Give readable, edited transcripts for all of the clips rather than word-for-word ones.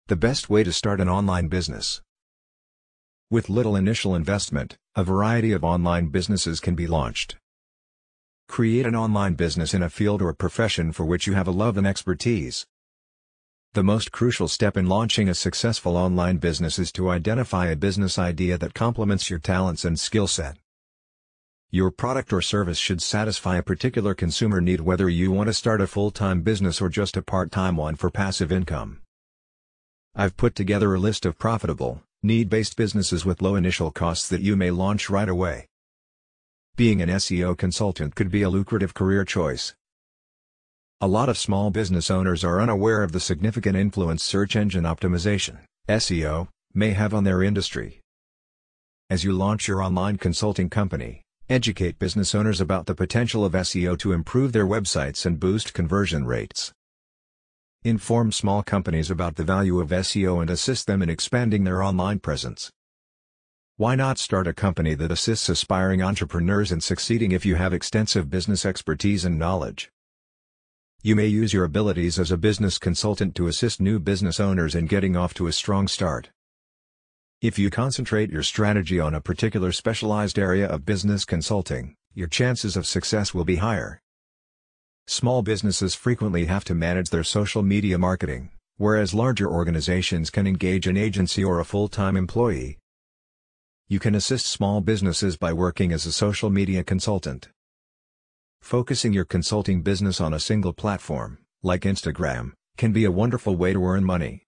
The best way to start an online business. With little initial investment, a variety of online businesses can be launched. Create an online business in a field or profession for which you have a love and expertise. The most crucial step in launching a successful online business is to identify a business idea that complements your talents and skill set. Your product or service should satisfy a particular consumer need, whether you want to start a full-time business or just a part-time one for passive income. I've put together a list of profitable, need-based businesses with low initial costs that you may launch right away. Being an SEO consultant could be a lucrative career choice. A lot of small business owners are unaware of the significant influence search engine optimization, SEO, may have on their industry. As you launch your online consulting company, educate business owners about the potential of SEO to improve their websites and boost conversion rates. Inform small companies about the value of SEO and assist them in expanding their online presence. Why not start a company that assists aspiring entrepreneurs in succeeding if you have extensive business expertise and knowledge? You may use your abilities as a business consultant to assist new business owners in getting off to a strong start. If you concentrate your strategy on a particular specialized area of business consulting, your chances of success will be higher. Small businesses frequently have to manage their social media marketing, whereas larger organizations can engage an agency or a full-time employee. You can assist small businesses by working as a social media consultant. Focusing your consulting business on a single platform, like Instagram, can be a wonderful way to earn money.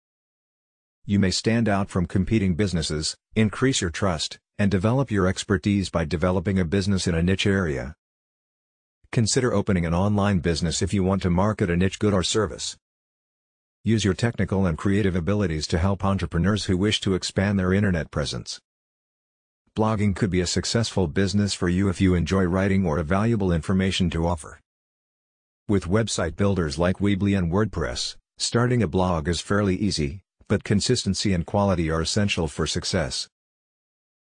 You may stand out from competing businesses, increase your trust, and develop your expertise by developing a business in a niche area. Consider opening an online business if you want to market a niche good or service. Use your technical and creative abilities to help entrepreneurs who wish to expand their internet presence. Blogging could be a successful business for you if you enjoy writing or have valuable information to offer. With website builders like Weebly and WordPress, starting a blog is fairly easy, but consistency and quality are essential for success.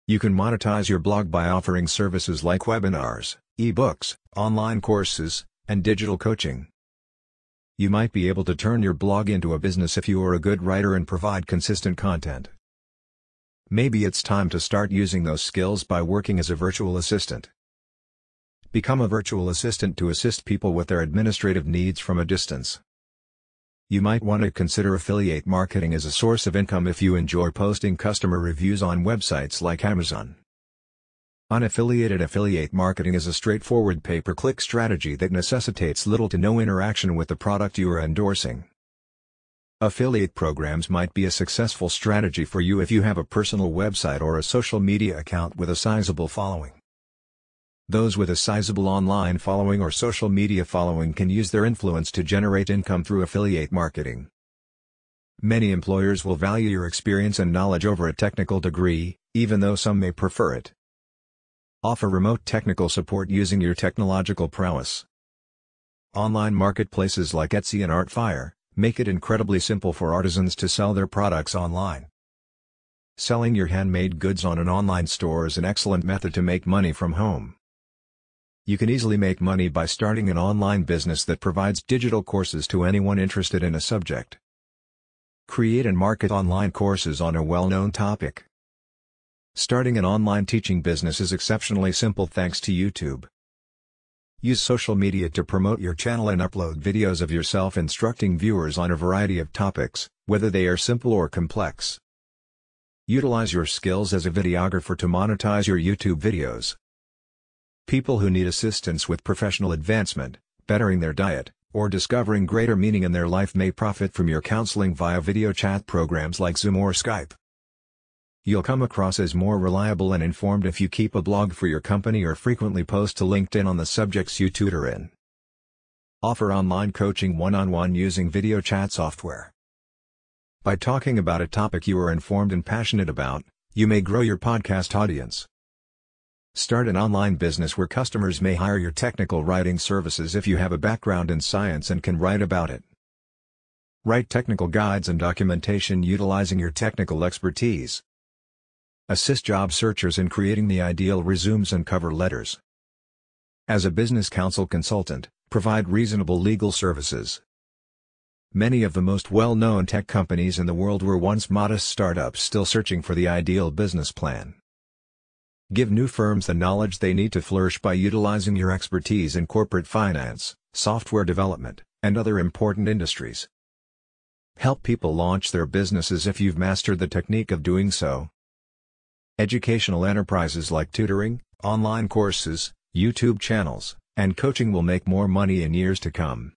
You can monetize your blog by offering services like webinars, eBooks, online courses, and digital coaching. You might be able to turn your blog into a business if you are a good writer and provide consistent content. Maybe it's time to start using those skills by working as a virtual assistant. Become a virtual assistant to assist people with their administrative needs from a distance. You might want to consider affiliate marketing as a source of income if you enjoy posting customer reviews on websites like Amazon. Unaffiliated affiliate marketing is a straightforward pay-per-click strategy that necessitates little to no interaction with the product you are endorsing. Affiliate programs might be a successful strategy for you if you have a personal website or a social media account with a sizable following. Those with a sizable online following or social media following can use their influence to generate income through affiliate marketing. Many employers will value your experience and knowledge over a technical degree, even though some may prefer it. Offer remote technical support using your technological prowess. Online marketplaces like Etsy and Artfire make it incredibly simple for artisans to sell their products online. Selling your handmade goods on an online store is an excellent method to make money from home. You can easily make money by starting an online business that provides digital courses to anyone interested in a subject. Create and market online courses on a well-known topic. Starting an online teaching business is exceptionally simple thanks to YouTube. Use social media to promote your channel and upload videos of yourself instructing viewers on a variety of topics, whether they are simple or complex. Utilize your skills as a videographer to monetize your YouTube videos. People who need assistance with professional advancement, bettering their diet, or discovering greater meaning in their life may profit from your counseling via video chat programs like Zoom or Skype. You'll come across as more reliable and informed if you keep a blog for your company or frequently post to LinkedIn on the subjects you tutor in. Offer online coaching one-on-one using video chat software. By talking about a topic you are informed and passionate about, you may grow your podcast audience. Start an online business where customers may hire your technical writing services if you have a background in science and can write about it. Write technical guides and documentation utilizing your technical expertise. Assist job searchers in creating the ideal resumes and cover letters. As a business counsel consultant, provide reasonable legal services. Many of the most well-known tech companies in the world were once modest startups still searching for the ideal business plan. Give new firms the knowledge they need to flourish by utilizing your expertise in corporate finance, software development, and other important industries. Help people launch their businesses if you've mastered the technique of doing so. Educational enterprises like tutoring, online courses, YouTube channels, and coaching will make more money in years to come.